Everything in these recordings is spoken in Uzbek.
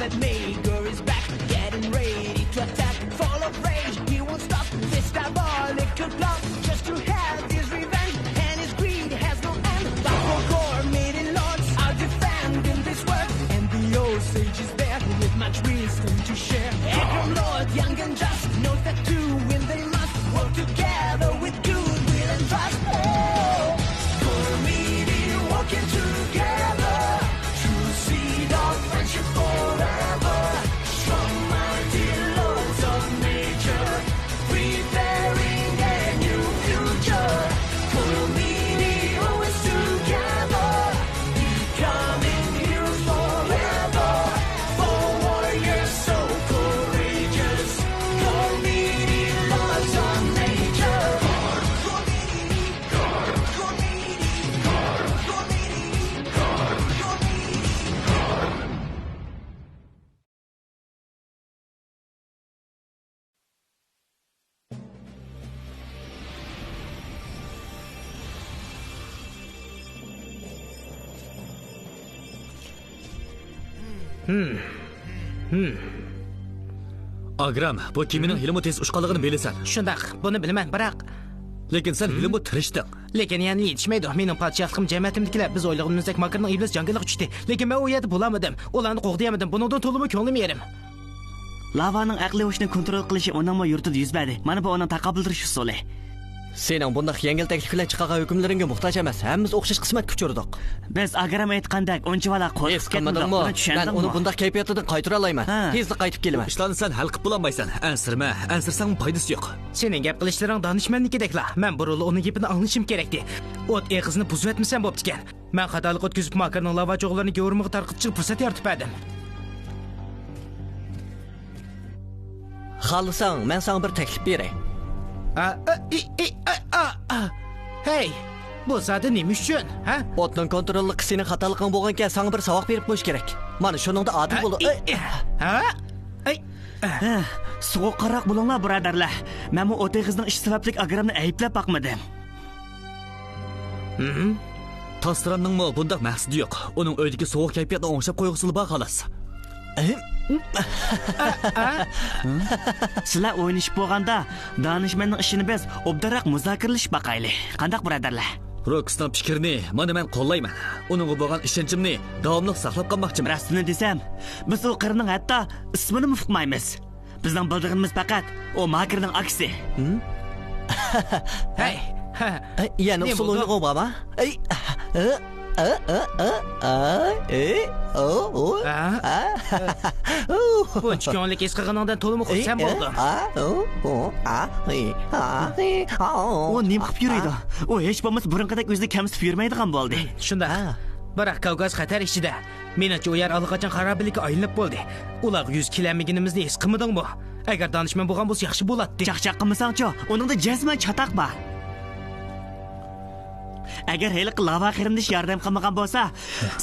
that Maegor is back, getting ready to attack. Full of rage, he won't stop this diabolical plot, just to have his revenge, and his greed has no end. But for Gore, maiden lords are defending this world, and the old sage is there with much wisdom to share. Eggron Lord, young and just, knows that to win they must work together with goodwill and trust. Oh, Gore meeting, walking together, true seed of friendship forever. Strong, mighty lords of nature, preparing a new future. Gore meeting, always together, becoming heroes forever. For warriors so courageous, Gore meeting, lords of nature. Gore meeting, Gore meeting, Gore meeting, Gore meeting. Agram, bu kemining hilmi tez uçqanligini bilasan. Shundaq, buni bilaman, biroq Lekin sen hilmi tirishding. lekin yana yetishmaydi. Mening podshohligim jamiyatimdagilar biz o'ylaganimizdek Makarning iblis jangilik tushdi. Lekin men u yerda bo'lamadim. Ularni qo'g'diyamadim. Buningdan to'limi ko'nglim yerim. Lavaning aqli o'shni kontrol qilishi uningmi yurtida yuz berdi. Mana bu uning taqobuldirish usuli. Sening bundaq yengil taklif bilan chiqargan hukmlaringga muhtoj emas. Hammamiz o'xshash qismatga uchirdik. Biz Agram aytgandek unchavala qo'rqib ketmadik. Men uni bundaq kayfiyatidan qaytara olaman. Tezda qaytib kelaman. Ishlarni sen hal qilib bo'lmaysan. Ansirma, ansirsang foydasi yo'q. Sening gap qilishlaring donishmandnikideklar. Men bir yo'li uning gapini anglashim kerakdi. O't eg'izni buzib etmasam bo'pti ekan. Men xatolik o'tkazib Makarning lava cho'g'larini go'rmig'i tarqitib chiqib fursat yaratib berdim. Xohlasang, men senga bir taklif beray. Hey, bu zada nima uchun, ha? O'tning kontrolli qisini xatoliging bo'lgankan, senga bir savoq berib qo'yish kerak. Mana shuningda odil bo'l. Ha? Sovuqqaroq bo'linglar, birodarlar. Men bu o't egizning ish sababli Agramni ayblab boqmadim. Tasdiranning bundaq maqsadi yo'q. Uning o'yidagi sovuq kayfiyatni o'ngshab qo'yg'usili bor xolos. Sizlar o'ynashib bo'lganda donishmandning ishini biz obdaroq muzokaralashib boqayli. Qandaq birodarlar? Roksning fikrini mana men qo'llayman. Uningga bo'lgan ishonchimni davomli saqlab qolmoqchiman. Rostini desam, biz u qirning hatto ismini muqmaymiz. Bizning bildirimiz faqat o Makarning aksi. Hey, yana usul o'ynagan bo'ma? Bunch ko'nglik his qilganingdan to'liq xursand bo'ldim. O nima qilib yuradi? O hech bo'lmasa burunqidek o'zini kamsitib yurmaydigan bo'ldi. Shunda. Biroq Kavkaz xatar ichida. Menimcha u yer allaqachon xarobalikka aylanib bo'ldi. Ular yuz kilanmaganimizni his qilmadingmi? Agar donishmand bo'lgan bo'lsa yaxshi bo'ladi. Chaqchaq qilmasangchi, uningda jazman chatoq bor. Agar hali lava qirindish yordam qilmagan bo'lsa,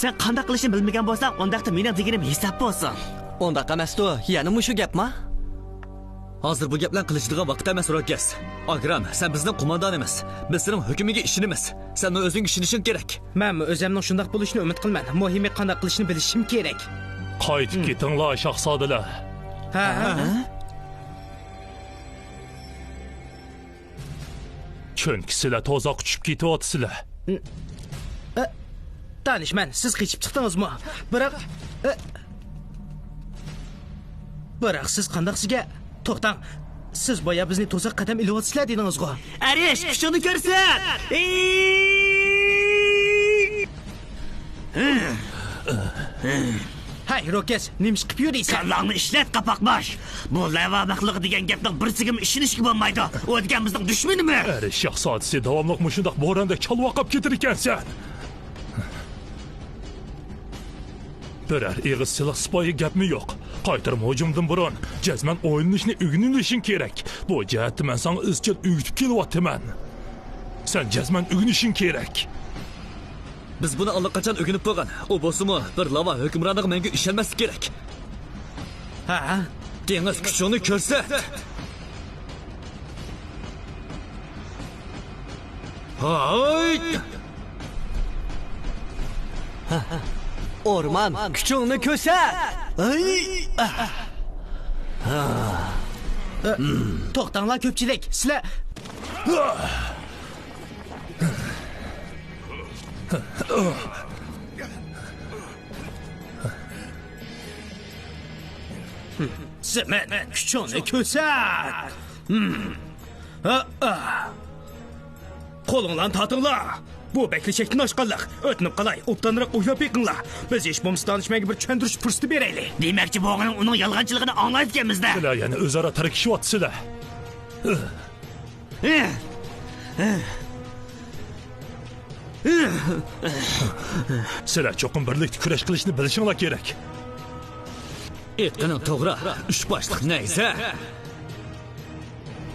sen qanday qilishni bilmagan bo'lsang, undaqda mening deganim hisob bo'lsin. Undaq emas-ku, yana mushu gapmi? Hozir bu gaplarni qilishdigan vaqt emas, Rokas. Agram, sen bizning qo'mondonimiz. Biz sening hukmiga ishonamiz. Sen o'zing ishonishing kerak. Men o'zimning shunday bo'lishini umid qilman. Muhimi qanday qilishni bilishim kerak. Qaytib ketinglar, shahzodalar. Ha? Chunki sizlar toza quchib ketyapsizlar. Donishmand, siz qechib chiqdingizmi? Biroq siz qandaqsiga to'xtang. Siz boya bizni to'saq qadam ilyapsizlar dedingiz-ku. Arish, kuchingni ko'rsat. Hay, Rokas, nima qilib yuriysan? Kallangni ishlat, qapoqbosh. Bu lava maxluqi degan gapning bir sigim ishonishga bo'lmaydi. U degan bizning dushmanimi? Ari shahzodasi davomli mushundaq bo'ronda chalvoqib ketir ekansan. Birar eg'iz silah sipoyi gapmi yo'q. Qaytarma hujumdan burun jazman o'yinishni o'rganishing kerak. Bu jihatda men senga izchil o'rgatib kelyapman. Sen jazman o'rganishing kerak. Biz buni allaqachon o'rganib bo'lgan. U bo'lsa-mu bir lava hukmroniga menga ishonmaslik kerak. Ha? Dengiz kuchini ko'rsat. Hay! O'rmon, kuchingni ko'rsat. To'xtanglar ko'pchilik. Sizlar Zaman kuchingni ko'rsat. Qo'linglarni tortinglar. Bu beklashakdan oshqanlik. O'tnib qalay, obdanroq o'ylab beqinglar. Biz hech bo'lmasa danishmaga bir tushuntirish fursati beraylik. Demakchi bo'g'ining uning yolg'onchiligini anglayotganmizda. Sizlar yana o'zaro tarkishyapsizlar. Sizlar cho'qim birlikda kurash qilishni bilishinglar kerak. Aytganing to'g'ri. Uch boshliq nayza.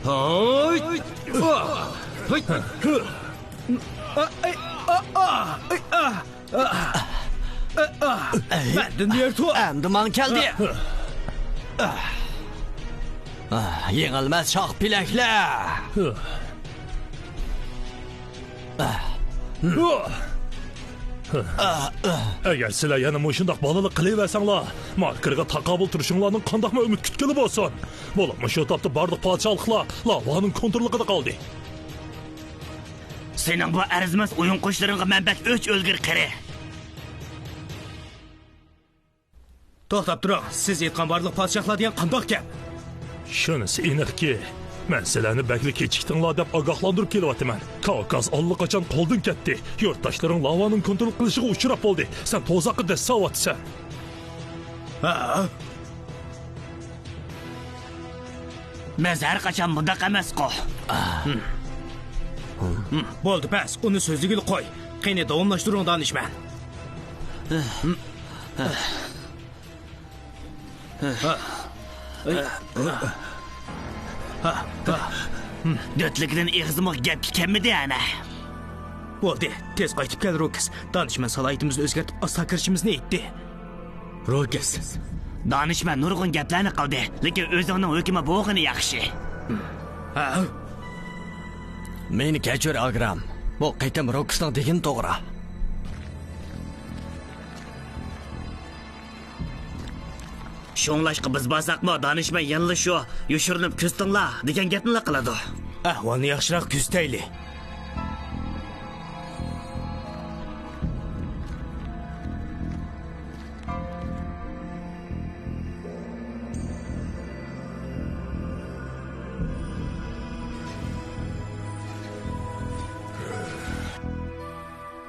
Hoy! Mendan yertu. Endi man keldi. Yengilmas shoh pilaklar. Agar sizlar yana mushundoq bolalik qilaversanglar, markirga taqobil turishinglarning qandoqmi umid kutgili bo'lsin. Bo'lib, shu topda barliq podshohliklar lavaning kontrolligida qoldi. Sening bu arzimas o'yin qo'shlaringga manbat o'ch o'lgir qiri. To'xtab turing. Siz aytgan barliq podshohlar degan qandoq gap? Shunisi aniqki, men sizlarni bakli kechikdinglar deb ogohlantirib kelyapman. Kavkaz allaqachon qo'ldan ketdi. Yurtdoshlaring lavaning kontrol qilishiga uchrab bo'ldi. Sen to'zoqqa dastavotsan. Biz har qachon bundaq emas-ku. Bo'ldi, bas. Uni so'zligini qo'y. Qani davomlashtiring danishman. Dötligidan ig'zimoq gap kelmidi ana. Bo'ldi, tez qaytib kel Rokas. Danishman salohiyatimizni o'zgartib asta kirishimizni aytdi. Rokas. Danishman nurg'un gaplarni qildi, lekin o'zining hukmi bo'g'ini yaxshi. Meni kechir Agram. Bu qaytam Rokasning degani to'g'ri. Sho'nglashqa biz bosaqmi, danishman yanli shu, yoshirinib ko'stinglar degan gapni qiladi. Ahvolni yaxshiroq kuzatayli.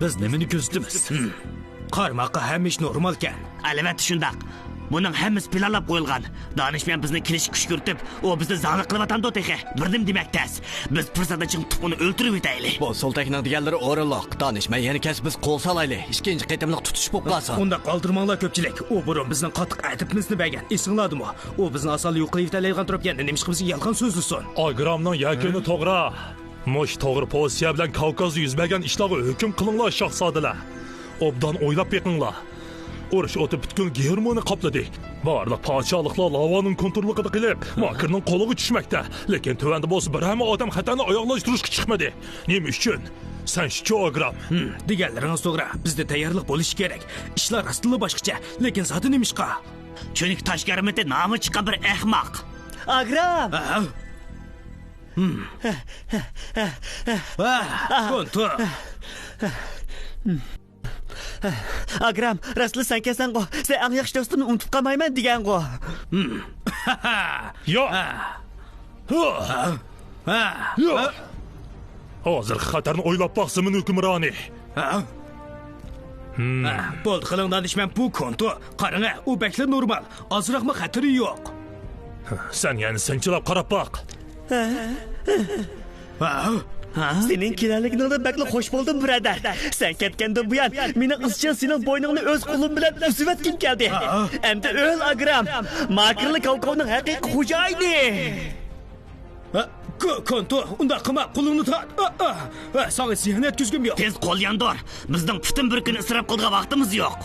Biz nimani kuzatamiz? Qarmoqqa hamma ish normal ekan. Albatta shundaq. Buning hammasi planlab qo'yilgan. Danishman bizni kelish kushkurtib, u bizni zalq qilyapti o'texe. Birdim demakdas. Biz fursatdan chiqib uni o'ltirib yetaylik. Bu Soltakning deganlari o'rinliq. Danishman yana kes biz qo'l solaylik. Ikkinchi qaytamliq tutish bo'lib qolsin. Unda qoldirmanglar ko'pchilik. U burun bizning qattiq aytibimizni bergan. Esingladimi? U bizni asal yo'qlayib talaygan turib endi nima qilib yalqon so'zlisin. Agramning yakuni to'g'ri. Mosh to'g'ri pozitsiya bilan Kavkazda yuz bergan ishlarga hukm qilinglar shahzodalar. Obdan o'ylab beqinglar. Urush o'tib butkul Germaniya qopladi. Barliq podshohliklar lavaning kontrolligida qilib, Makirning qo'liga tushmoqda. Lekin tuvanda bo'lsa bir ham odam xatoni oyoqlashtirishga chiqmadi. Nima uchun? Sen shu Agram. Deganlaringiz to'g'ri. Bizda tayyorlik bo'lishi kerak. Ishlar aslida boshqacha, lekin zoti nimishqa? Chunki tashqarimizda nomi chiqqan bir ahmoq. Agram. Kontu. Agram, rasli sen kelsan-ku. Sen eng yaxshi do'stimni unutib qolmayman degan-ku. Yo'q. Yo'q. Hozir xatarni o'ylab boqsimin hukmroni. Bo'ldi, qiling danishman bu kontu. Qarang, u baklar normal. Ozroqmi xatari yo'q. Sen yani sinchilab qarab boq. Sening kelinligingda bakli xo'sh bo'ldim, birodar. Sen ketgandan buyon meni izchil sening bo'yningni o'z qo'lim bilan uzatkim keldi. Endi o'l Agram. Makirli Kavkazning haqiqiy xo'jayini. Kontu, unda qilma, qo'lingni tut. Senga ziyon yetkazgim yo'q. Tez qo'l yandur. Bizning butun bir kun isrof qilgan vaqtimiz yo'q.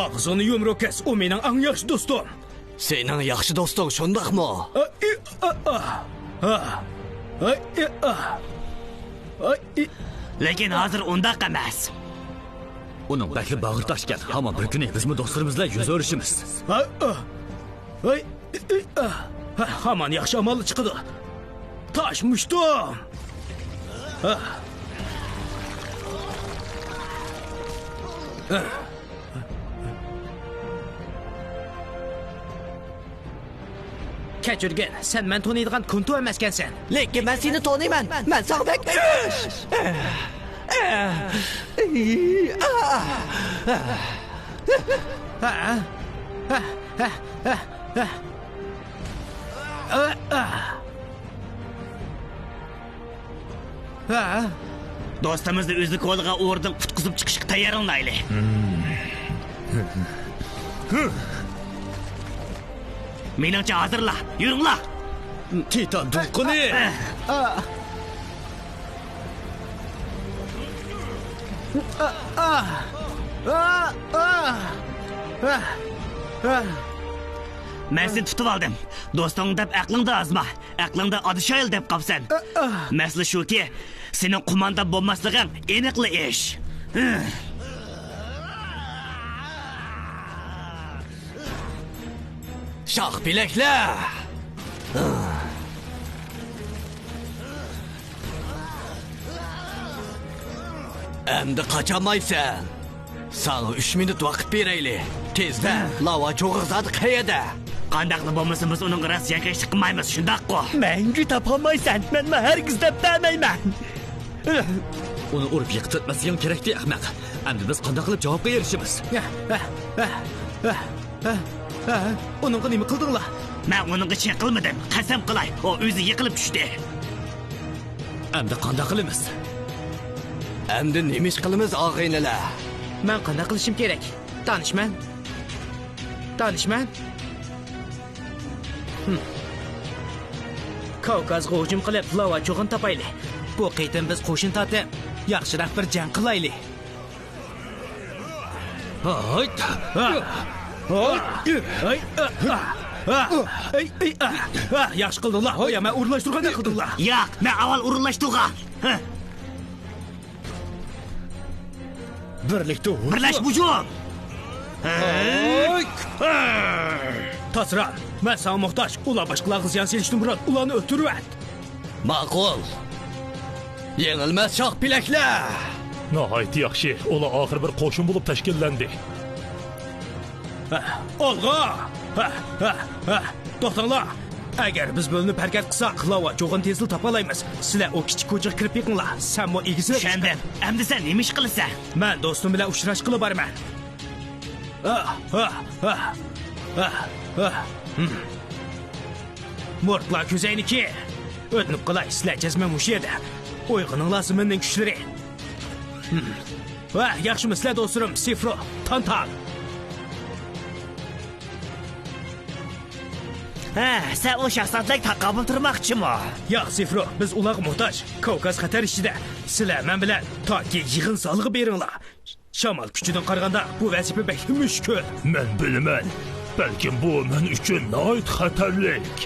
Og'zini yum Rokas, u mening eng yaxshi do'stim. Sening yaxshi do'sting shundaqmi? Lekin hozir undaq emas. Uning bakli bag'ri toshgan. Hamon bir kuni bizmi do'stlarimiz bilan yuz o'rishimiz. Hamon yaxshi amalli chiqdi. Tosh mushtum. Kechirgan, sen men tanıydigan Kuntu emaskansan. Lekin men seni tanıyman. Men sana bek. Do'stimizni o'zi qo'liga o'rdan qutqizib chiqishga tayyorlanaylik. Meningcha hozirla, yuringlar. Titan to'lqini. Men seni tutib oldim. Do'sting deb aqlingda azma, aqlingda adishayl deb qopsan. Masala shuki, sening qumanda bo'lmasliging aniqli ish. Shoh bilaklar. Endi qachamaysan. Sana 3 minut vaqt beraylik. Tezda lava cho'g'izadi qayerda? Qandaqli bo'lmasa biz uning Rossiyaga ish qilmaymiz, shundaq-ku. Menga topolmaysan. Men hargiz deb bermayman. Uni urib yiqitmasligim kerakdi, ahmoq. Endi biz qanday qilib javobga erishamiz? Uningga nima qildinglar? Men uningga ish qilmadim. Qasam qilay, u o'zi yiqilib tushdi. Endi qanday qilamiz? Endi nima ish qilamiz, og'aynilar? Men qanday qilishim kerak? Danishman. Kavkazga hujum qilib, lava cho'g'in topaylik. Bu qitim biz qo'shin tatib, yaxshiroq bir jang qilaylik. Yaxshi qildinglar. Ho'ya, men urilashtirganda qildinglar. Yo'q, men avval urilashtirgan. Birlash hujum. Tasran, men sana muhtoj. Ular boshqalarga ziyon selishdan burun ularni o'ltirib at. Ma'qul. Yengilmas shoh bilaklar. Nihoyat yaxshi. Ular oxir bir qo'shin bo'lib tashkillandi. Olg'a! To'xtanglar. Agar biz bo'linib harakat qilsak, lava cho'g'in tezlik topalaymiz. Sizlar o kichik ko'chaga kirib yiqinglar. Sen bu egizlar. Shandim. Endi sen nima ish qilasan? Men do'stim bilan uchrash qilib borman. Mortlar ko'zayniki. O'tnib qilay, sizlar jazma mush yerda. O'yg'ininglar menning kuchlari. Yaxshimi sizlar do'stlarim, Sifro, Tantan. Sen o shaxsatlik taqobil turmoqchimi? Yo'q, Sifro, biz ularga muhtoj. Kavkaz xatar ichida. Sizlar men bilan toki yig'in solig'i beringlar. Shamol kuchidan qaraganda bu vazifa bek mushkul. Men bilaman. Balkim bu men uchun nihoyat xatarlik.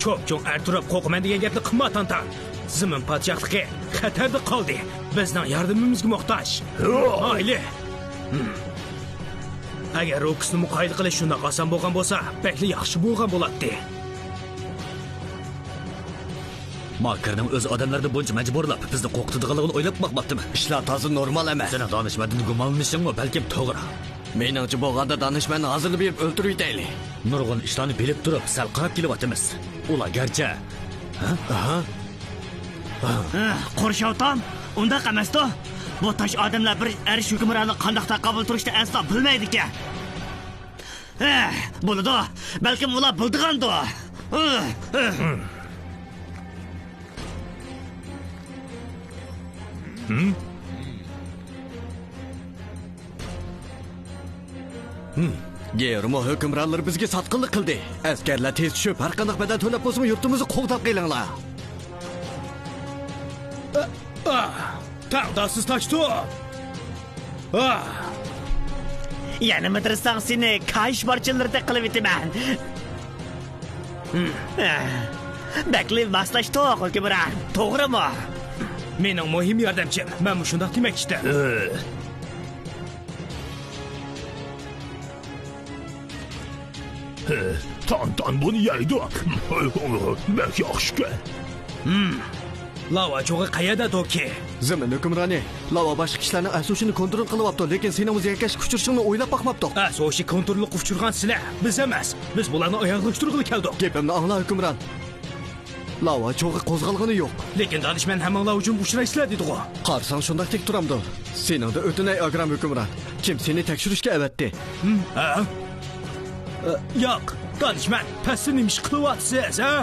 Cho'p-cho'ng turib qo'rqman degan gapni qilma, Tantan. Zimin podshohligi xatarda qoldi. Bizning yordamimizga muhtoj. Oyli. Agar Roksni muqoyil qilish shunday oson bo'lgan bo'lsa, bekli yaxshi bo'lgan bo'ladi. Makarning o'z odamlarni buncha majburlab bizni qo'rqitadiganligini o'ylab boqmabdimi? Ishlar toza normal emas. Seni danishmadin gumonlanishingmi balkim to'g'ri. Meningcha bo'lganda danishmanni hozirni berib o'ltirib yetaylik. Nurg'un ishlarni bilib turib, sal qarab kelyapmiz. Ular garchi Qo'rshovton, unda qamasdi. Bu tosh odamlar bir arish hukmronini qanday taqobil turishni aslo bilmaydi-ku. Bo'ladi. Balkim ular bildigandir. Germo hukmronlar bizga sotqinlik qildi. Askarlar tez tushib, har qanday badal to'lab bo'lsa, yurtimizni qo'g'dab qilinglar. Taqdasiz tochdi. Yana madrasang seni kaysh barchalarda qilib etaman. Bakli maslashdi hukmron. To'g'rimi? Mening muhim yordamchim. Men shunday demoqchiman. Tan bunu yeydi. Bak yaxşı. Lava cho'g'i qayerda doki? Zamin hukmroni, lava boshqa kishilarning asosini kontrol qilyapti, lekin seni o'ziga kash kuchirishingni o'ylab boqmabdi. Asosi kontrolni quvchirgan sizlar, biz emas. Biz bularni oyoqlashtirg'ili keldik. Gapimni angla hukmron. Lava cho'g'i qo'zg'algani yo'q. Lekin danishman hammalar uchun uchraysizlar dedi-ku. Qarsang shunday tek turamdi. Seningda o'tinay Agram hukmron. Kim seni tekshirishga avatdi? Ha? Yo'q, danishman, pastda nima ish qilyapsiz, ha?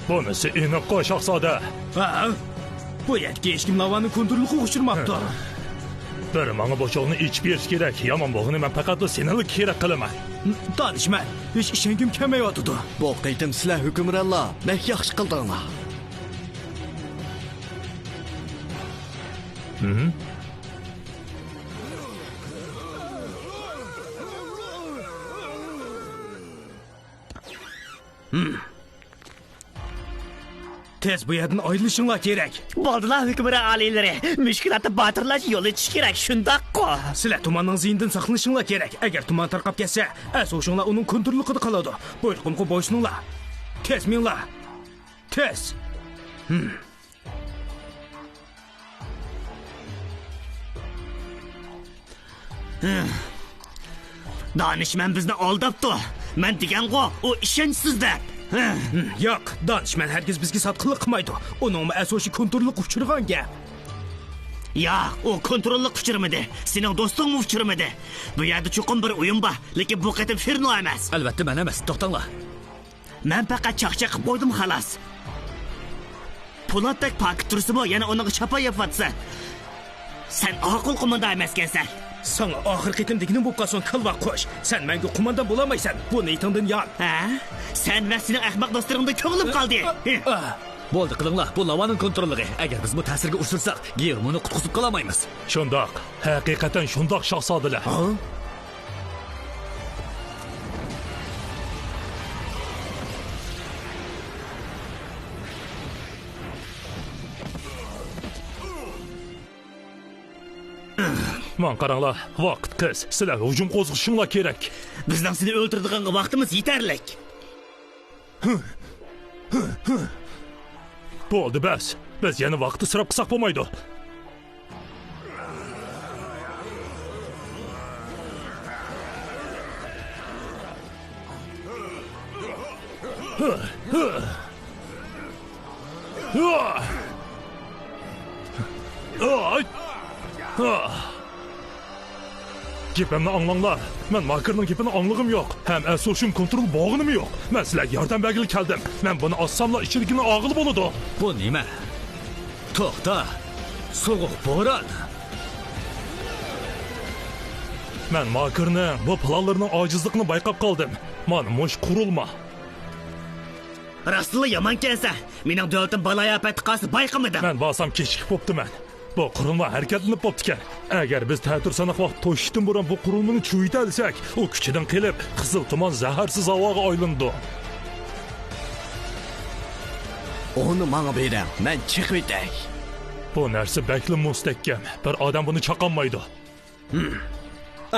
Bunisi iniq şahzoda. Ha? Bu yerga hech kim lavani kontrolni quvchirmabdi. Bir manga boşoqni ichib berish kerak. Yomon bo'g'ini men faqat senili kerak qilaman. Danishman, hech ishongim kelmayotdi. Bu qitim sizlar hukmronlar, mek yaxshi qildinglar. Tez bu yerdan ayrılishinglar kerak. Bo'ldilar hukmron aliylari. Mushkulotni botirlash yo'li tush kerak, shundaq-ku. Sizlar tumanning zindan saqlanishinglar kerak. Agar tuman tarqab ketsa, asosinglar uning kontrolida qoladi. Buyruqimga bo'ysuninglar. Tez minglar. Tez. Danishman bizni aldabdi. Men degan-ku, u ishonchsizda. Yo'q, danishman hargiz bizga sotqinlik qilmaydi. Uning asosiy kontrolni quvchirgan gap. Yo'q, u kontrolni quvchirmadi. Sening do'sting quvchirmadi. Bu yerda chuqur bir o'yin bor, lekin bu qatim Firno emas. Albatta men emas, to'xtanglar. Men faqat chaqchaq qilib qo'ydim xolos. Po'latdek pak tursimi, yana uning chapa yapatsa. Sen aql qo'monda emaskansan. Sana oxir qitimdigini bo'lib qolsin, qilva qo'sh. Sen menga qo'mondan bo'lamaysan. Bu niyatingdan yon. Ha? Sen va sening ahmoq do'stlaringda ko'nglim qoldi. Bo'ldi, qilinglar. Bu lavaning kontrolligi. Agar biz bu ta'sirga ursursak, Germonni qutqizib qolamaymiz. Shundoq. Haqiqatan shundoq shahzodalar. Man qaranglar, vaqt qiz. Sizlar hujum qo'zg'ishinglar kerak. Bizning seni o'ldiradigan vaqtimiz yetarlik. Bo'ldi bas. Biz yana vaqtni sirab qilsak bo'lmaydi. Gapimni anglanglar. Men Makarning gapini anglag'im yo'q. Ham asosum kontrol bog'inim yo'q. Men sizlarga yordam bergili keldim. Men buni ossamla ichirigini og'il bo'ladi. Bu nima? To'xta. So'g'uq bo'ron. Men Makarning bu planlarining ojizligini bayqab qoldim. Mana mo'sh qurilma. Rostli yomon kelsa, mening davlatim baloyapati qasi bayqamadim. Men bosam kechikib bo'ptiman. Bu qurilma harakatlanib bo'ptikan. Agar biz ta'tirsanoq vaqt to'shishdan burun bu qurilmani cho'yita olsak, u kuchidan qilib, qizil tuman zaharsiz havoga aylandi. Onu menga bering, men chiqib ketay. Bu narsa bakli mustahkam. Bir odam buni chaqolmaydi.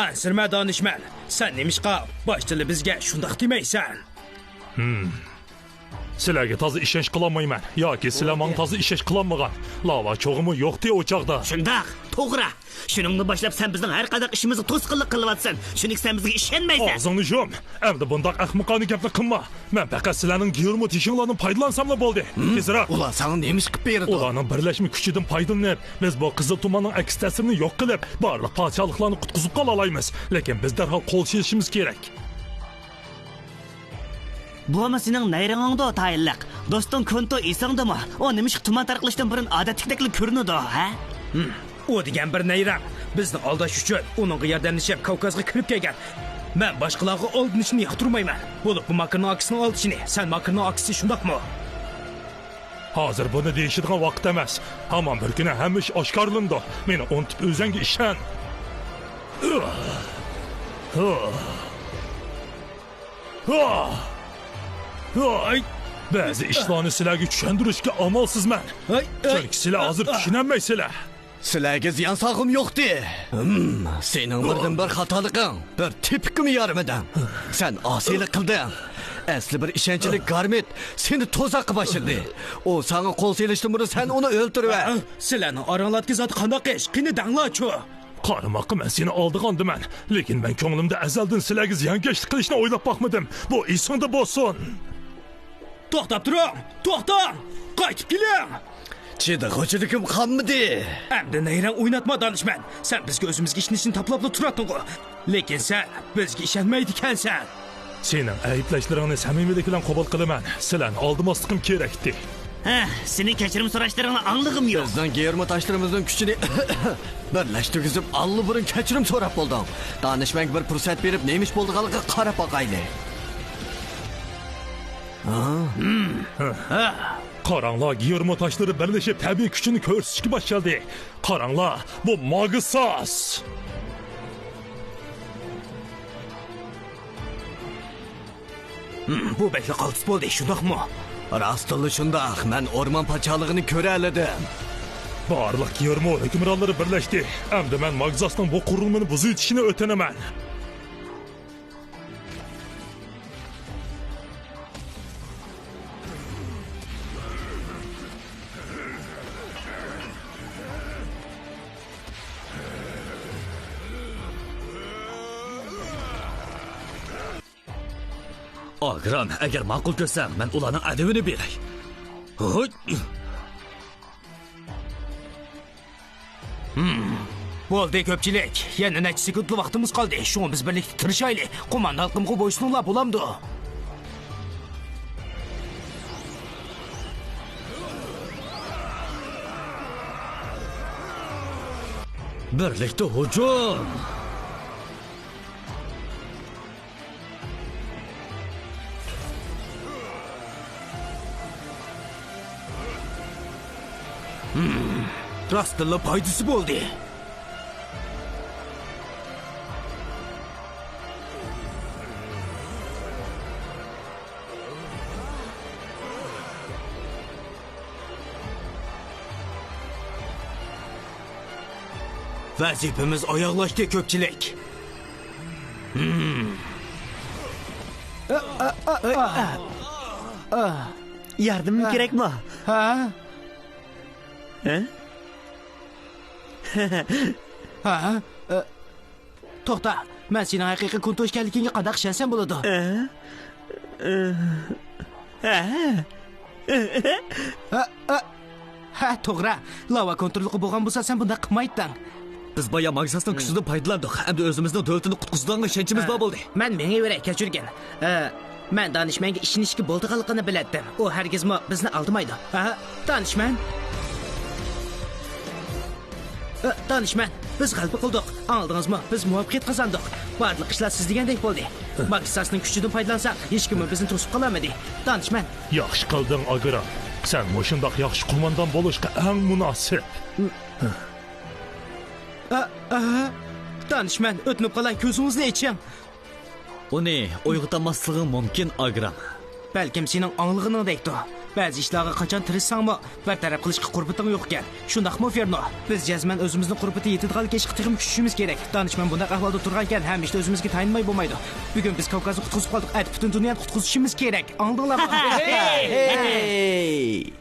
Ansirma danishman. Sen nemishqa boshchilar bizga shundoq demaysan. Sizlarga toza ishonch qilolmayman yoki sizlar menga toza ishonch qilolmagan. Lava cho'g'imi yo'q-ku o'choqda. Shundoq, to'g'ri. Shuningni boshlab sen bizning har qanday ishimizni to'sqinlik qilyapsan. Shuning sen bizga ishonmaysan. Og'zingni yum. Endi bundoq ahmoqona gapni qilma. Men faqat sizlarning g'irmo tishinglarni foydalansamla bo'ldi. Tezroq. Ular sana nemish qilib berdi? Ularning birlashma kuchidan foydalanib, biz bu qizil tumanning aks ta'sirini yo'q qilib, barliq podshohliklarni qutqizib qola olamiz. Lekin biz darhol qo'l kelishimiz kerak. Bu ama sening nayrangda tayinliq. Do'sting Konto esingdimi? O nimish tuman tarqalishdan burun odatdagidek ko'rinadi, ha? O degan bir nayrang. Bizni aldash uchun uning yordamlashib Kavkazga kirib kelgan. Men boshqalarga oldinishni yoqtirmayman. Bo'lib bu Makarning aksini oldishini, sen Makarning aksi shundaqmi? Hozir buni deyishadigan vaqt emas. Hamon bir kuni hamma ish oshkorlandi. Meni unutib o'zingga ishon. Ba'zi ishlarni sizlarga tushuntirishga amalsizman. Chunki sizlar hozir tushunolmaysizlar. Sizlarga ziyon solg'im yo'qdi. Sening birdan-bir xatoliging, bir tepkimi yarmidan. Sen osiylik qilding. Asli bir ishonchli garmet seni to'zaqqa bashirdi. O sana qo'l selishdan burun sen uni o'ldirib. Sizlarning oranglardagi zot qanday ish? Qani danglachu. Qarimoqqa men seni oldigandiman, lekin men ko'nglimda azaldan sizlarga ziyonkashlik qilishni o'ylab boqmadim. Bu esingda bo'lsin. To'xtab turing. To'xtang. Qaytib keling. Chidiqchiligim qolmadi. Endi nayran o'ynatma danishman. Sen bizga o'zimizga ishni taplabla turatding. Lekin sen bizga ishonmaydi ekansan. Sening ayblashlaringni samimiylik bilan qabul qilaman. Sizlarni oldimasligim kerakdi. Sening kechirim so'rashlaringni anglig'im yo'q. Bizdan germa tashlarimizning kuchini birlashtirib alli burun kechirim so'rab bo'ldim. Danishmang bir fursat berib nemish bo'ldiganligiga qarab boqayli. Qaranglar, germa tashlari birlashib tabiiy kuchini ko'rsatishga boshladi. Qaranglar, bu Magsas. Bu bekli qaltis bo'ldi, shundaqmi? Rastlı shundoq, men o'rmon podshohligini ko'ra oldim. Barliq yermo hukmronlari birlashdi. Endi men Magsasning bu qurilmani buzib yetishini o'tinaman. Agran, agar ma'qul ko'rsang, men ularning adabini beray. Bo'ldi ko'pchilik. Yana necha sekundli vaqtimiz qoldi. Shuni biz birlikda tirishaylik. Qo'mondonligimga bo'ysunlab bo'lamdi. Birlikda hujum. Rastlı paydası bo'ldi. Vazifamiz oyoqlashdi ko'pchilik. Yardımın gerek mi? Ha? Ha? To'xta, men sening haqiqiy kun to'shganligingga qadaq ishonsam bo'ladi. Ha, to'g'ri. Lava kontrolli bo'lgan bo'lsa, sen bunday qilmayding. Biz boya Magsasning kuchidan foydalandik. Endi o'zimizning davlatini qutqizadigan ishonchimiz bor bo'ldi. Men menga o'ra kechirgan. Men danishmanga ishonishga bo'ldiganligini biladim. U hargizmi bizni aldamaydi. Ha, danishman. Danishman, biz g'alaba qildik. Aldingizmi? Biz muvaffaqiyat qozondik. Barliq ishlar siz degandek bo'ldi. Magsasning kuchidan foydalansak, hech kim bizni to'sib qolamadi. Danishman. Yaxshi qilding, Agran. Sen mushundoq yaxshi qo'mondon bo'lishga eng munosib. Danishman, o'tnib qolgan ko'zingizni iching. Uni uyg'otmasligim mumkin, Agran. Balkim sening anglig'ingdekdir. Ba'zi ishlarga qachon tirishsangmi, bartaraf qilishga qurbiting yo'q ekan. Shundaqmi, Ferno? Biz jazman o'zimizni qurbiti yetadiganlikka ishga tig'im kuchishimiz kerak. Danishman bunday ahvolda turgan ekan, ham ishda o'zimizga tayinmay bo'lmaydi. Bugun biz Kavkazni qutqizib qoldik, butun dunyoni qutqizishimiz kerak. Angladinglarmi? Hey!